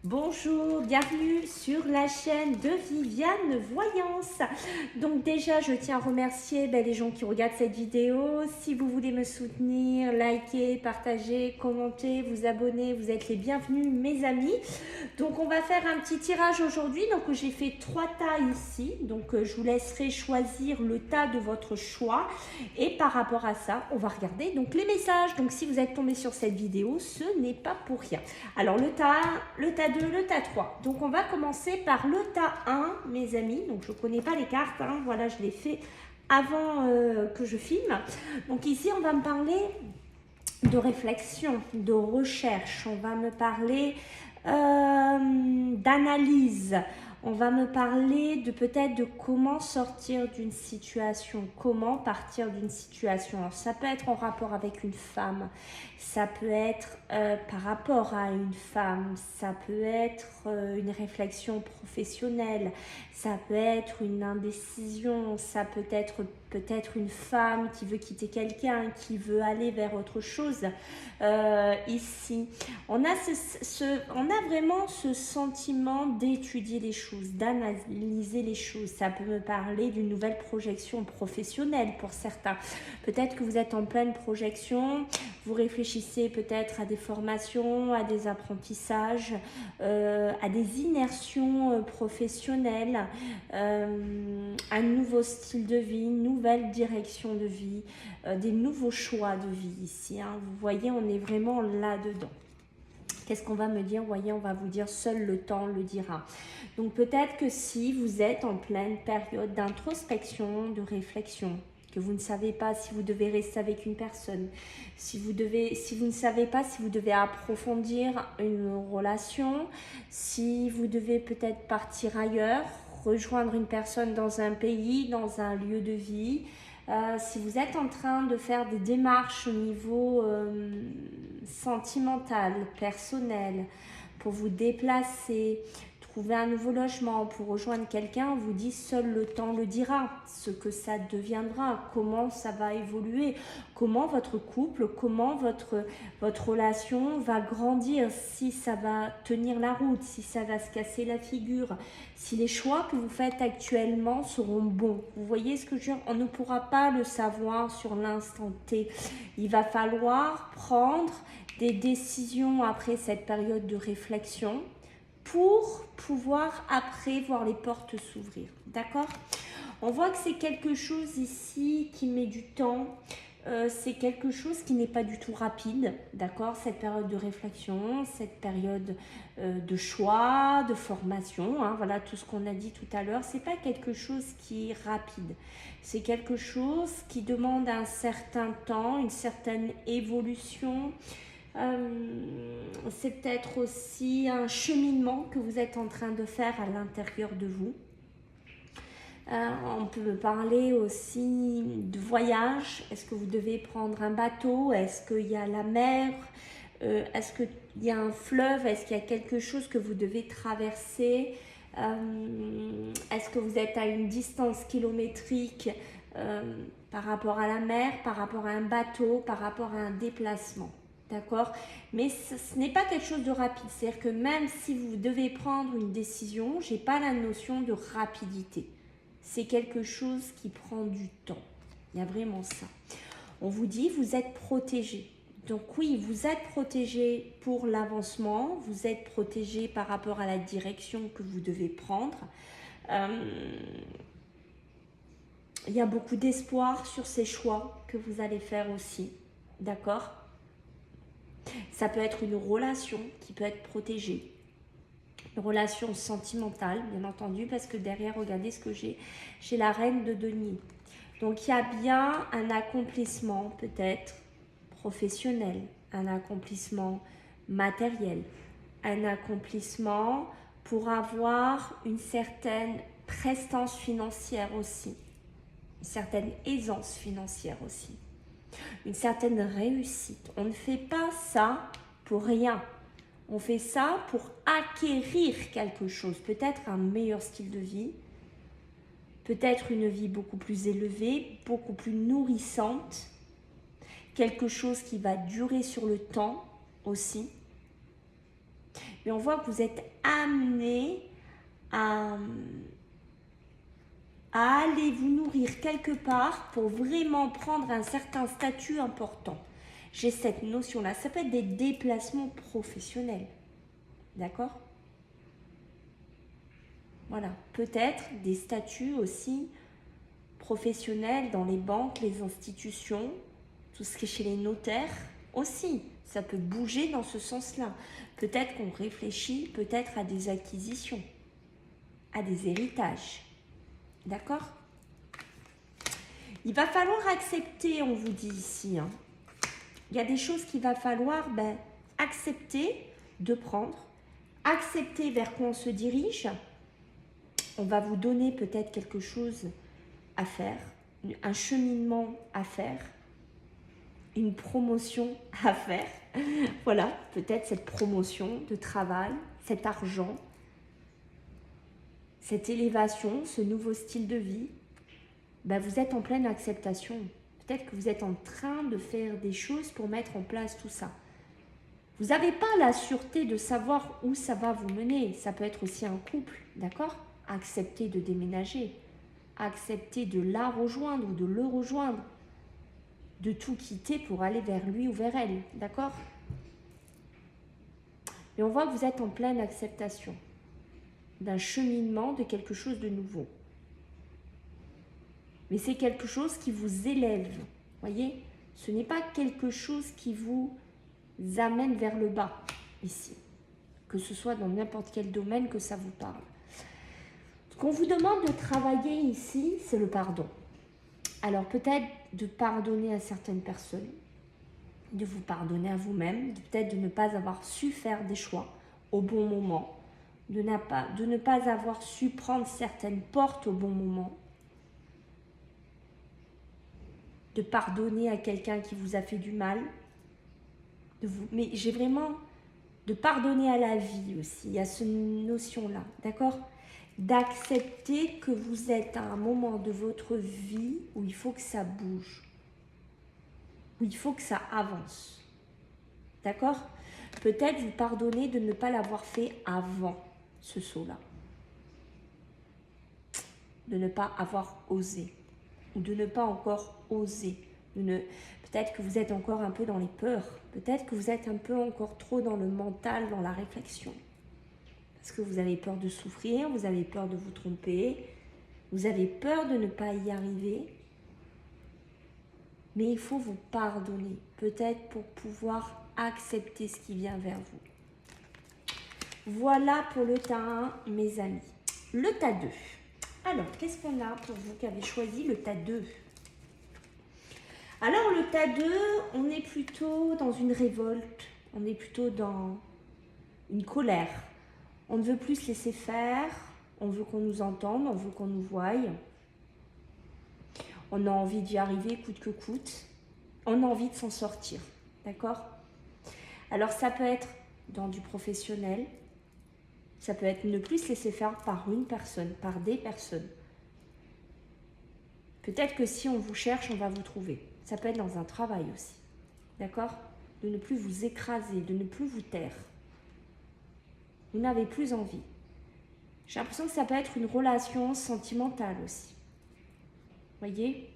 Bonjour, bienvenue sur la chaîne de Viviane Voyance. Donc déjà, je tiens à remercier les gens qui regardent cette vidéo. Si vous voulez me soutenir, liker, partager, commenter, vous abonner, vous êtes les bienvenus mes amis. Donc on va faire un petit tirage aujourd'hui. Donc j'ai fait 3 tas ici. Donc je vous laisserai choisir le tas de votre choix. Et par rapport à ça, on va regarder donc les messages. Donc si vous êtes tombé sur cette vidéo, ce n'est pas pour rien. Alors le tas 1, le tas 2, le tas 3. Donc on va commencer par le tas 1, mes amis. Donc je ne connais pas les cartes, hein. Voilà, je l'ai fait avant que je filme. Donc ici, on va me parler de réflexion, de recherche. On va me parler d'analyse. On va me parler de peut-être de comment sortir d'une situation, comment partir d'une situation. Alors, ça peut être en rapport avec une femme, ça peut être par rapport à une femme, ça peut être une réflexion professionnelle, ça peut être une indécision, ça peut être peut-être une femme qui veut quitter quelqu'un, qui veut aller vers autre chose. Ici, on a vraiment ce sentiment d'étudier les choses, d'analyser les choses. Ça peut me parler d'une nouvelle projection professionnelle pour certains. Peut-être que vous êtes en pleine projection, vous réfléchissez peut-être à des formations, à des apprentissages, à des immersions professionnelles, un nouveau style de vie, une nouvelle direction de vie, des nouveaux choix de vie ici, hein. Vous voyez, on est vraiment là-dedans. Qu'est-ce qu'on va me dire? Voyez, on va vous dire seul le temps le dira. Donc peut-être que si vous êtes en pleine période d'introspection, de réflexion, que vous ne savez pas si vous devez rester avec une personne, si vous ne savez pas si vous devez approfondir une relation, si vous devez peut-être partir ailleurs, rejoindre une personne dans un pays, dans un lieu de vie, si vous êtes en train de faire des démarches au niveau sentimental, personnel, pour vous déplacer, trouver un nouveau logement, pour rejoindre quelqu'un, on vous dit seul le temps le dira, ce que ça deviendra, comment ça va évoluer, comment votre couple, comment votre relation va grandir, si ça va tenir la route, si ça va se casser la figure, si les choix que vous faites actuellement seront bons. Vous voyez ce que je veux dire? On ne pourra pas le savoir sur l'instant T. Il va falloir prendre des décisions après cette période de réflexion pour pouvoir après voir les portes s'ouvrir. D'accord? On voit que c'est quelque chose ici qui met du temps. C'est quelque chose qui n'est pas du tout rapide, d'accord? Cette période de réflexion, cette période de choix, de formation, hein, voilà tout ce qu'on a dit tout à l'heure. C'est pas quelque chose qui est rapide. C'est quelque chose qui demande un certain temps, une certaine évolution. C'est peut-être aussi un cheminement que vous êtes en train de faire à l'intérieur de vous. On peut parler aussi de voyage. Est-ce que vous devez prendre un bateau? Est-ce qu'il y a la mer? Est-ce qu'il y a un fleuve? Est-ce qu'il y a quelque chose que vous devez traverser? Est-ce que vous êtes à une distance kilométrique par rapport à la mer, par rapport à un bateau, par rapport à un déplacement? D'accord? Mais ce n'est pas quelque chose de rapide. C'est-à-dire que même si vous devez prendre une décision, je n'ai pas la notion de rapidité. C'est quelque chose qui prend du temps. Il y a vraiment ça. On vous dit, vous êtes protégé. Donc oui, vous êtes protégé pour l'avancement, vous êtes protégé par rapport à la direction que vous devez prendre. Il y a beaucoup d'espoir sur ces choix que vous allez faire aussi. D'accord? Ça peut être une relation qui peut être protégée. Une relation sentimentale, bien entendu, parce que derrière, regardez ce que j'ai. J'ai la reine de denier. Donc, il y a bien un accomplissement, peut-être, professionnel, un accomplissement matériel, un accomplissement pour avoir une certaine prestance financière aussi, une certaine aisance financière aussi, une certaine réussite. On ne fait pas ça pour rien. On fait ça pour acquérir quelque chose, peut-être un meilleur style de vie, peut-être une vie beaucoup plus élevée, beaucoup plus nourrissante, quelque chose qui va durer sur le temps aussi. Mais on voit que vous êtes amené à aller vous nourrir quelque part pour vraiment prendre un certain statut important. J'ai cette notion-là. Ça peut être des déplacements professionnels. D'accord? Voilà. Peut-être des statuts aussi professionnels dans les banques, les institutions, tout ce qui est chez les notaires aussi. Ça peut bouger dans ce sens-là. Peut-être qu'on réfléchit peut-être à des acquisitions, à des héritages. D'accord? Il va falloir accepter, on vous dit ici. Il y a des choses qu'il va falloir accepter de prendre, accepter vers quoi on se dirige. On va vous donner peut-être quelque chose à faire, un cheminement à faire, une promotion à faire. Voilà, peut-être cette promotion de travail, cet argent, cette élévation, ce nouveau style de vie. Vous êtes en pleine acceptation. Peut-être que vous êtes en train de faire des choses pour mettre en place tout ça. Vous n'avez pas la sûreté de savoir où ça va vous mener. Ça peut être aussi un couple, d'accord? Accepter de déménager, accepter de la rejoindre ou de le rejoindre, de tout quitter pour aller vers lui ou vers elle, d'accord? Et on voit que vous êtes en pleine acceptation d'un cheminement, de quelque chose de nouveau. Mais c'est quelque chose qui vous élève, voyez? Ce n'est pas quelque chose qui vous amène vers le bas, ici. Que ce soit dans n'importe quel domaine que ça vous parle. Ce qu'on vous demande de travailler ici, c'est le pardon. Alors peut-être de pardonner à certaines personnes, de vous pardonner à vous-même, peut-être de ne pas avoir su faire des choix au bon moment, de ne pas avoir su prendre certaines portes au bon moment, de pardonner à quelqu'un qui vous a fait du mal, mais j'ai vraiment de pardonner à la vie aussi, il y a cette notion-là, d'accord? D'accepter que vous êtes à un moment de votre vie où il faut que ça bouge, où il faut que ça avance, d'accord? Peut-être vous pardonner de ne pas l'avoir fait avant ce saut-là, de ne pas avoir osé, ou de ne pas encore oser, peut-être que vous êtes encore un peu dans les peurs, peut-être que vous êtes un peu encore trop dans le mental, dans la réflexion. Parce que vous avez peur de souffrir, vous avez peur de vous tromper, vous avez peur de ne pas y arriver. Mais il faut vous pardonner, peut-être pour pouvoir accepter ce qui vient vers vous. Voilà pour le tas 1, mes amis. Le tas 2. Alors, qu'est-ce qu'on a pour vous qui avez choisi le tas 2? Alors, le tas 2, on est plutôt dans une révolte, on est plutôt dans une colère. On ne veut plus se laisser faire, on veut qu'on nous entende, on veut qu'on nous voie. On a envie d'y arriver coûte que coûte. On a envie de s'en sortir, d'accord? Alors ça peut être dans du professionnel, ça peut être ne plus se laisser faire par une personne, par des personnes. Peut-être que si on vous cherche, on va vous trouver. Ça peut être dans un travail aussi, d'accord? De ne plus vous écraser, de ne plus vous taire. Vous n'avez plus envie. J'ai l'impression que ça peut être une relation sentimentale aussi. Voyez?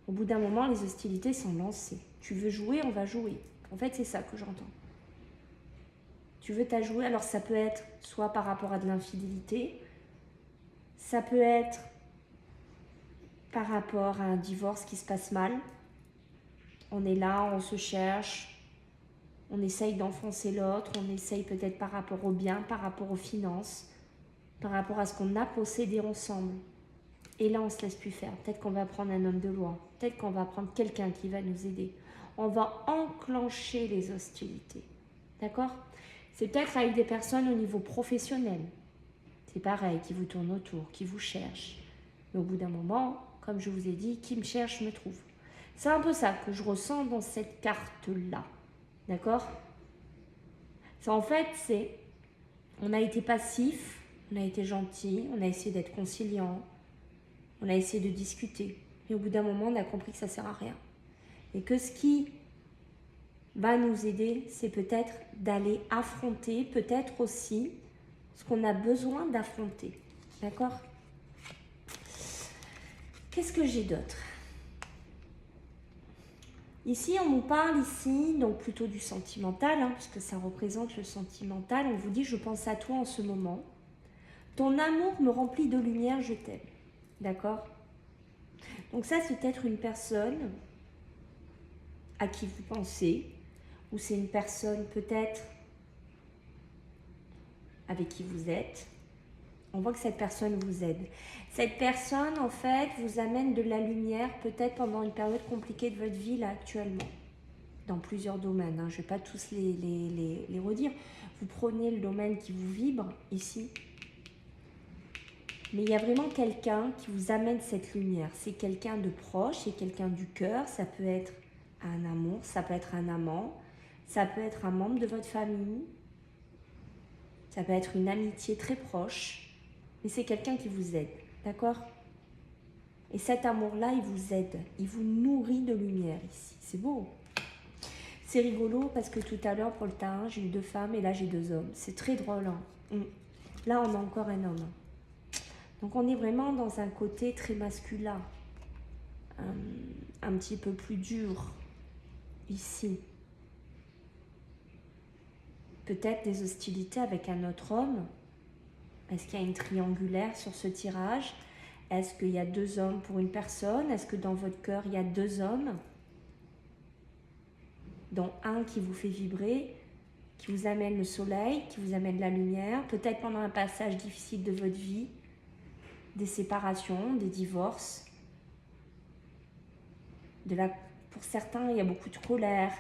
Au bout d'un moment, les hostilités sont lancées. Tu veux jouer, on va jouer. En fait, c'est ça que j'entends. Tu veux t'ajouer, alors ça peut être soit par rapport à de l'infidélité, ça peut être par rapport à un divorce qui se passe mal. On est là, on se cherche, on essaye d'enfoncer l'autre, on essaye peut-être par rapport au bien, par rapport aux finances, par rapport à ce qu'on a possédé ensemble. Et là, on ne se laisse plus faire. Peut-être qu'on va prendre un homme de loi, peut-être qu'on va prendre quelqu'un qui va nous aider. On va enclencher les hostilités. D'accord? C'est peut-être avec des personnes au niveau professionnel. C'est pareil, qui vous tournent autour, qui vous cherchent. Mais au bout d'un moment, comme je vous ai dit, qui me cherche me trouve. C'est un peu ça que je ressens dans cette carte-là. D'accord? Ça, en fait, c'est... On a été passif, on a été gentil, on a essayé d'être conciliant, on a essayé de discuter. Et au bout d'un moment, on a compris que ça ne sert à rien. Et que ce qui va nous aider, c'est peut-être d'aller affronter, peut-être aussi, ce qu'on a besoin d'affronter. D'accord? Qu'est-ce que j'ai d'autre? Ici, on nous parle ici, donc plutôt du sentimental, hein, parce que ça représente le sentimental. On vous dit, je pense à toi en ce moment. Ton amour me remplit de lumière, je t'aime. D'accord? Donc ça, c'est peut-être une personne à qui vous pensez, ou c'est une personne peut-être avec qui vous êtes. On voit que cette personne vous aide. Cette personne, en fait, vous amène de la lumière, peut-être pendant une période compliquée de votre vie, là, actuellement. Dans plusieurs domaines, hein. Je ne vais pas tous les redire. Vous prenez le domaine qui vous vibre, ici. Mais il y a vraiment quelqu'un qui vous amène cette lumière. C'est quelqu'un de proche, c'est quelqu'un du cœur. Ça peut être un amour, ça peut être un amant, ça peut être un membre de votre famille, ça peut être une amitié très proche. Mais c'est quelqu'un qui vous aide, d'accord? Et cet amour-là, il vous aide, il vous nourrit de lumière ici. C'est beau. C'est rigolo parce que tout à l'heure, pour le tas, j'ai eu 2 femmes et là, j'ai 2 hommes. C'est très drôle. Hein. Là, on a encore un homme. Donc, on est vraiment dans un côté très masculin, un petit peu plus dur ici. Peut-être des hostilités avec un autre homme. Est-ce qu'il y a une triangulaire sur ce tirage? Est-ce qu'il y a 2 hommes pour une personne? Est-ce que dans votre cœur, il y a 2 hommes? Dont un qui vous fait vibrer, qui vous amène le soleil, qui vous amène la lumière. Peut-être pendant un passage difficile de votre vie, des séparations, des divorces. Pour certains, il y a beaucoup de colère,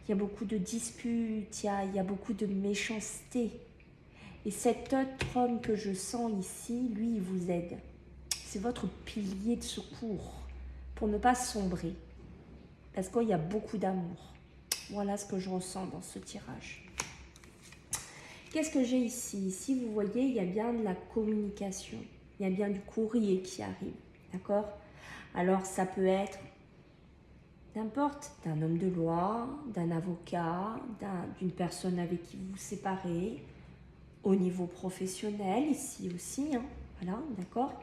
il y a beaucoup de disputes, il y a beaucoup de méchanceté. Et cet autre homme que je sens ici, lui, il vous aide. C'est votre pilier de secours pour ne pas sombrer. Parce qu'il y a beaucoup d'amour. Voilà ce que je ressens dans ce tirage. Qu'est-ce que j'ai ici? Ici, vous voyez, il y a bien de la communication. Il y a bien du courrier qui arrive. D'accord? Alors, ça peut être, n'importe, d'un homme de loi, d'un avocat, d'une personne avec qui vous vous séparez, au niveau professionnel, ici aussi, hein. Voilà, d'accord?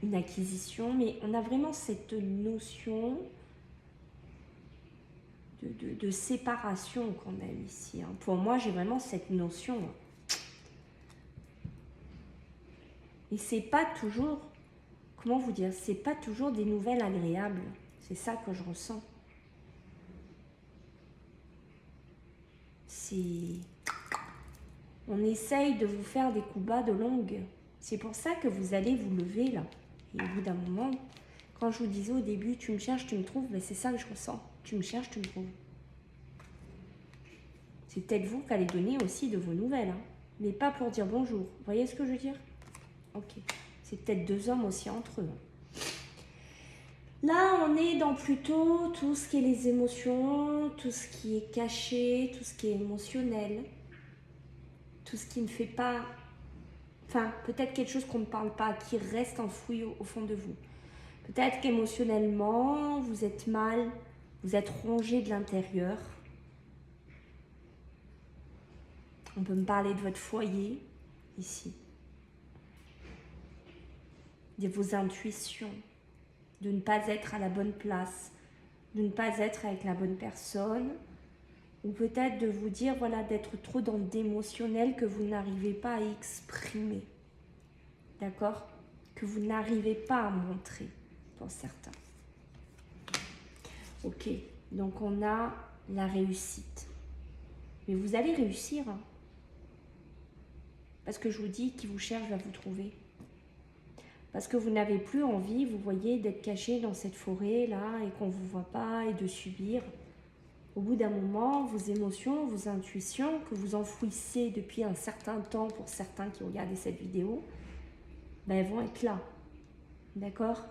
Une acquisition, mais on a vraiment cette notion de séparation qu'on a ici. Hein. Pour moi, j'ai vraiment cette notion. Et c'est pas toujours, comment vous dire, c'est pas toujours des nouvelles agréables. C'est ça que je ressens. On essaye de vous faire des coups bas de longue. C'est pour ça que vous allez vous lever là. Et au bout d'un moment, quand je vous disais au début, tu me cherches, tu me trouves, ben c'est ça que je ressens. Tu me cherches, tu me trouves. C'est peut-être vous qui allez donner aussi de vos nouvelles, hein. Mais pas pour dire bonjour. Vous voyez ce que je veux dire? Ok. C'est peut-être 2 hommes aussi entre eux. Là, on est dans plutôt tout ce qui est les émotions, tout ce qui est caché, tout ce qui est émotionnel, tout ce qui ne fait pas... Enfin, peut-être quelque chose qu'on ne parle pas, qui reste enfoui au fond de vous. Peut-être qu'émotionnellement, vous êtes mal, vous êtes rongé de l'intérieur. On peut me parler de votre foyer, ici. De vos intuitions, de ne pas être à la bonne place, de ne pas être avec la bonne personne, ou peut-être de vous dire, voilà, d'être trop dans d'émotionnel que vous n'arrivez pas à exprimer. D'accord? Que vous n'arrivez pas à montrer, pour certains. Ok, donc on a la réussite. Mais vous allez réussir, hein. Parce que je vous dis, qui vous cherche va vous trouver. Parce que vous n'avez plus envie, vous voyez, d'être caché dans cette forêt-là et qu'on ne vous voit pas et de subir. Au bout d'un moment, vos émotions, vos intuitions que vous enfouissez depuis un certain temps pour certains qui regardaient cette vidéo, ben, elles vont être là. D'accord?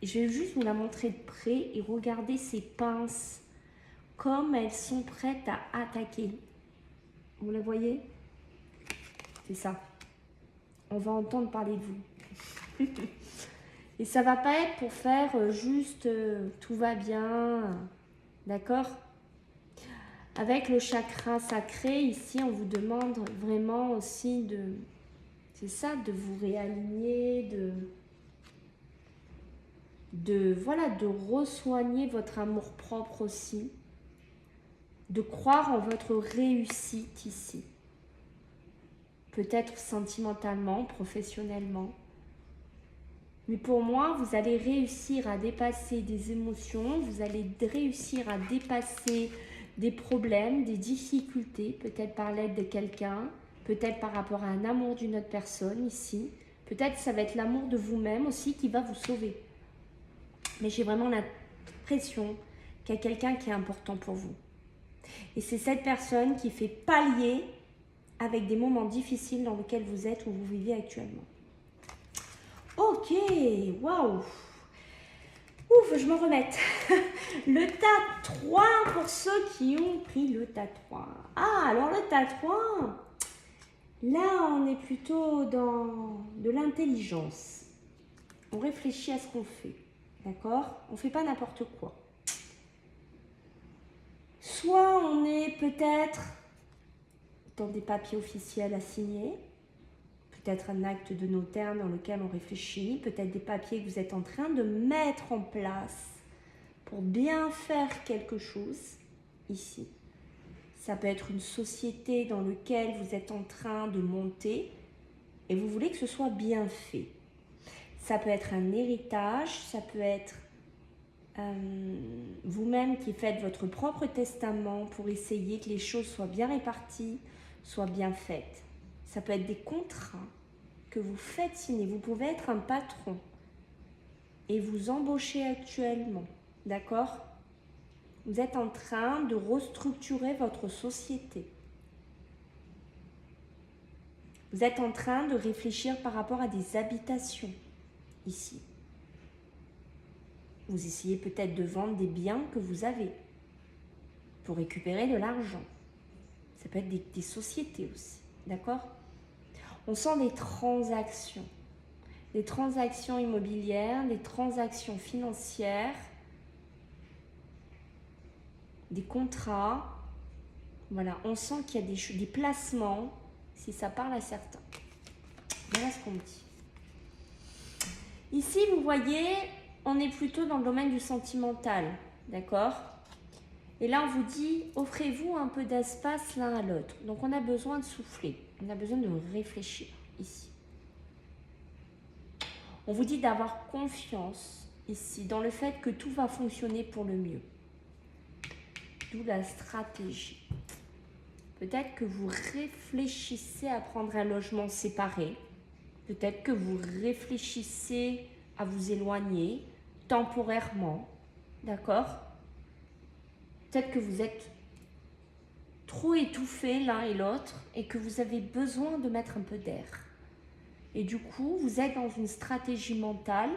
Et je vais juste vous la montrer de près et regarder ces pinces comme elles sont prêtes à attaquer. Vous la voyez? C'est ça. On va entendre parler de vous. Et ça va pas être pour faire juste tout va bien, d'accord? Avec le chakra sacré, ici, on vous demande vraiment aussi c'est ça, de vous réaligner, voilà, de re-soigner votre amour-propre aussi, de croire en votre réussite ici. Peut-être sentimentalement, professionnellement. Mais pour moi, vous allez réussir à dépasser des émotions, vous allez réussir à dépasser des problèmes, des difficultés, peut-être par l'aide de quelqu'un, peut-être par rapport à un amour d'une autre personne ici. Peut-être ça va être l'amour de vous-même aussi qui va vous sauver. Mais j'ai vraiment l'impression qu'il y a quelqu'un qui est important pour vous. Et c'est cette personne qui fait pallier avec des moments difficiles dans lesquels vous êtes ou vous vivez actuellement. Ok, waouh. Ouf, je m'en remette. Le tas 3 pour ceux qui ont pris le tas 3. Ah, alors le tas 3, là on est plutôt dans de l'intelligence. On réfléchit à ce qu'on fait, d'accord? On ne fait pas n'importe quoi. Soit on est peut-être dans des papiers officiels à signer, peut-être un acte de notaire dans lequel on réfléchit, peut-être des papiers que vous êtes en train de mettre en place pour bien faire quelque chose ici. Ça peut être une société dans laquelle vous êtes en train de monter et vous voulez que ce soit bien fait. Ça peut être un héritage, ça peut être vous-même qui faites votre propre testament pour essayer que les choses soient bien réparties, soient bien faites. Ça peut être des contrats que vous faites signer. Vous pouvez être un patron et vous embauchez actuellement, d'accord? Vous êtes en train de restructurer votre société. Vous êtes en train de réfléchir par rapport à des habitations ici. Vous essayez peut-être de vendre des biens que vous avez pour récupérer de l'argent. Ça peut être des sociétés aussi, d'accord? On sent des transactions immobilières, des transactions financières, des contrats. Voilà, on sent qu'il y a des placements, si ça parle à certains. Voilà ce qu'on me dit. Ici, vous voyez, on est plutôt dans le domaine du sentimental, d'accord? Et là, on vous dit, offrez-vous un peu d'espace l'un à l'autre. Donc, on a besoin de souffler, on a besoin de réfléchir ici. On vous dit d'avoir confiance ici dans le fait que tout va fonctionner pour le mieux. D'où la stratégie. Peut-être que vous réfléchissez à prendre un logement séparé. Peut-être que vous réfléchissez à vous éloigner temporairement, d'accord? Peut-être que vous êtes trop étouffés l'un et l'autre et que vous avez besoin de mettre un peu d'air. Et du coup, vous êtes dans une stratégie mentale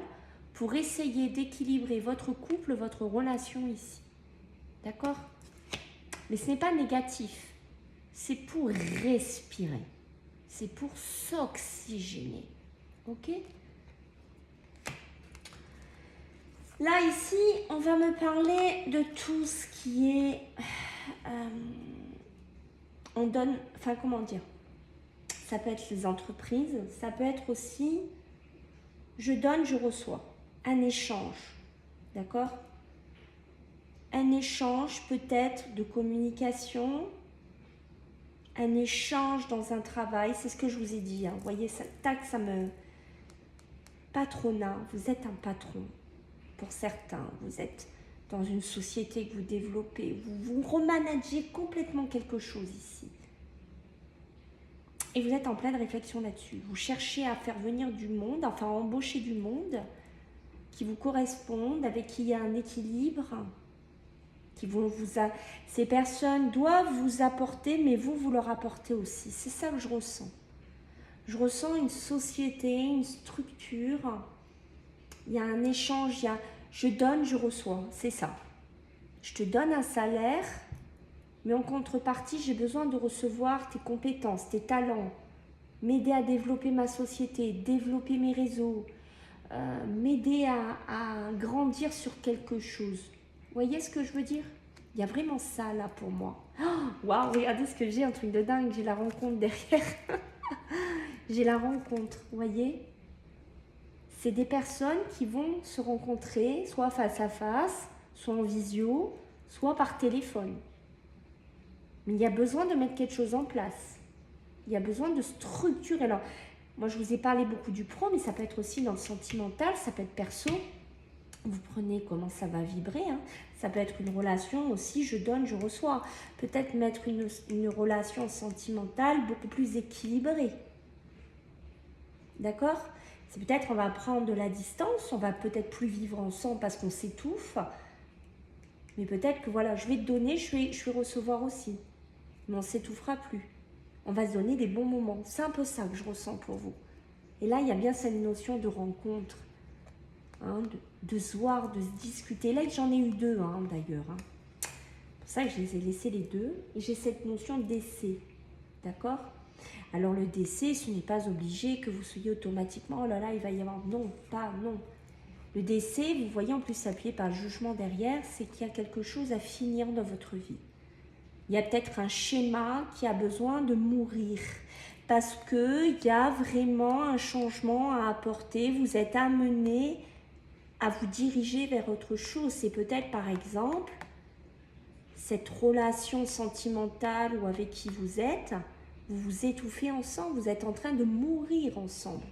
pour essayer d'équilibrer votre couple, votre relation ici. D'accord? Mais ce n'est pas négatif. C'est pour respirer. C'est pour s'oxygéner. Ok? Là, ici, on va me parler de tout ce qui est... on donne... Enfin, comment dire? Ça peut être les entreprises. Ça peut être aussi... Je donne, je reçois. Un échange. D'accord? Un échange peut-être de communication, un échange dans un travail, c'est ce que je vous ai dit, hein. Vous voyez, ça, tac, ça me... Patronat, vous êtes un patron, pour certains, vous êtes dans une société que vous développez, vous remanagez complètement quelque chose ici. Et vous êtes en pleine réflexion là-dessus. Vous cherchez à faire venir du monde, enfin à embaucher du monde qui vous corresponde, avec qui il y a un équilibre, ces personnes doivent vous apporter, mais vous leur apportez aussi. C'est ça que je ressens. Je ressens une société, une structure. Il y a un échange, je donne, je reçois. C'est ça. Je te donne un salaire, mais en contrepartie, j'ai besoin de recevoir tes compétences, tes talents, m'aider à développer ma société, développer mes réseaux, m'aider à grandir sur quelque chose. Vous voyez ce que je veux dire? Il y a vraiment ça là pour moi. Waouh, regardez ce que j'ai, un truc de dingue, j'ai la rencontre derrière. J'ai la rencontre, vous voyez? C'est des personnes qui vont se rencontrer, soit face à face, soit en visio, soit par téléphone. Mais il y a besoin de mettre quelque chose en place. Il y a besoin de structurer. Alors, moi, je vous ai parlé beaucoup du pro, mais ça peut être aussi dans le sentimental, ça peut être perso. Vous prenez comment ça va vibrer. Hein. Ça peut être une relation aussi, je donne, je reçois. Peut-être mettre une relation sentimentale beaucoup plus équilibrée. D'accord? C'est peut-être on va prendre de la distance, on va peut-être plus vivre ensemble parce qu'on s'étouffe. Mais peut-être que voilà, je vais te donner, je vais recevoir aussi. Mais on ne s'étouffera plus. On va se donner des bons moments. C'est un peu ça que je ressens pour vous. Et là, il y a bien cette notion de rencontre. Hein, de se voir, de se discuter. Là, j'en ai eu deux hein, d'ailleurs. Hein. C'est pour ça que je les ai laissés les deux. Et j'ai cette notion d'essai. D'accord? Alors le décès, ce n'est pas obligé que vous soyez automatiquement, oh là là, il va y avoir, non, pas, non. Le décès, vous voyez en plus appuyé par le jugement derrière, c'est qu'il y a quelque chose à finir dans votre vie. Il y a peut-être un schéma qui a besoin de mourir parce qu'il y a vraiment un changement à apporter, vous êtes amené à vous diriger vers autre chose. C'est peut-être par exemple cette relation sentimentale ou avec qui vous êtes, vous vous étouffez ensemble, vous êtes en train de mourir ensemble.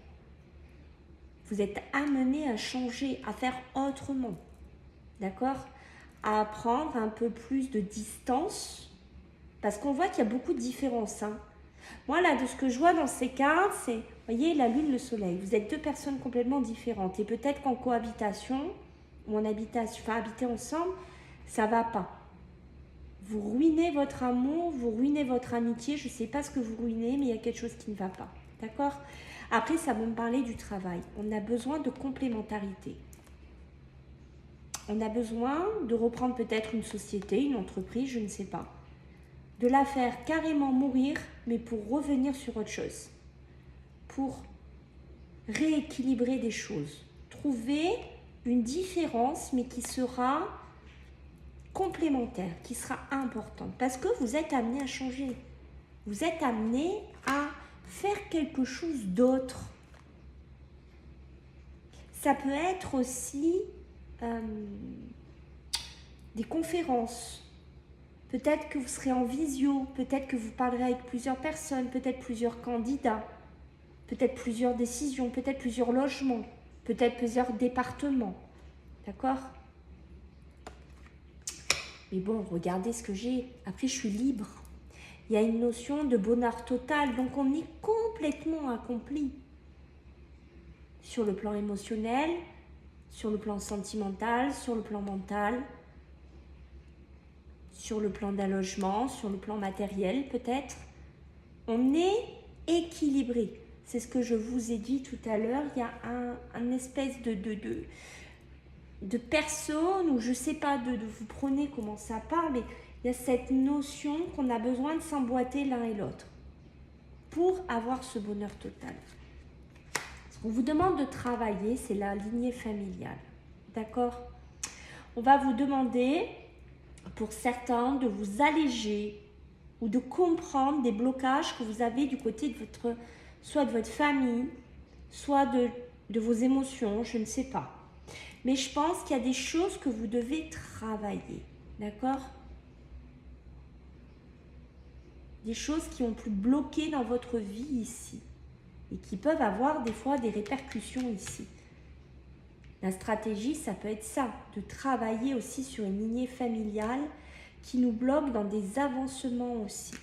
Vous êtes amené à changer, à faire autrement. D'accord? À prendre un peu plus de distance, parce qu'on voit qu'il y a beaucoup de différences. Hein. Moi, là, de ce que je vois dans ces cas, c'est, vous voyez, la lune, le soleil. Vous êtes deux personnes complètement différentes. Et peut-être qu'en cohabitation, ou en habitation, enfin, habiter ensemble, ça ne va pas. Vous ruinez votre amour, vous ruinez votre amitié, je ne sais pas ce que vous ruinez, mais il y a quelque chose qui ne va pas. D'accord? Après, ça va me parler du travail. On a besoin de complémentarité. On a besoin de reprendre peut-être une société, une entreprise, je ne sais pas. De la faire carrément mourir, mais pour revenir sur autre chose. Pour rééquilibrer des choses. Trouver une différence, mais qui sera complémentaire, qui sera importante, parce que vous êtes amené à changer, vous êtes amené à faire quelque chose d'autre. Ça peut être aussi des conférences, peut-être que vous serez en visio, peut-être que vous parlerez avec plusieurs personnes, peut-être plusieurs candidats, peut-être plusieurs décisions, peut-être plusieurs logements, peut-être plusieurs départements, d'accord ? Mais bon, regardez ce que j'ai. Après, je suis libre. Il y a une notion de bonheur total. Donc, on est complètement accompli. Sur le plan émotionnel, sur le plan sentimental, sur le plan mental, sur le plan d'un logement, sur le plan matériel peut-être. On est équilibré. C'est ce que je vous ai dit tout à l'heure. Il y a un espèce de personne, ou je ne sais pas, vous prenez comment ça parle, mais il y a cette notion qu'on a besoin de s'emboîter l'un et l'autre pour avoir ce bonheur total. Ce qu'on vous demande de travailler, c'est la lignée familiale. D'accord? On va vous demander, pour certains, de vous alléger ou de comprendre des blocages que vous avez du côté de votre, soit de votre famille, soit de vos émotions, je ne sais pas. Mais je pense qu'il y a des choses que vous devez travailler, d'accord? Des choses qui ont pu bloquer dans votre vie ici et qui peuvent avoir des fois des répercussions ici. La stratégie, ça peut être ça, de travailler aussi sur une lignée familiale qui nous bloque dans des avancements aussi.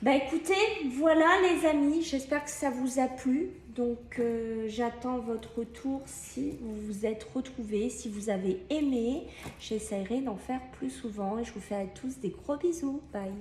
Bah écoutez, voilà les amis, j'espère que ça vous a plu. Donc j'attends votre retour si vous vous êtes retrouvés, si vous avez aimé. J'essaierai d'en faire plus souvent et je vous fais à tous des gros bisous. Bye.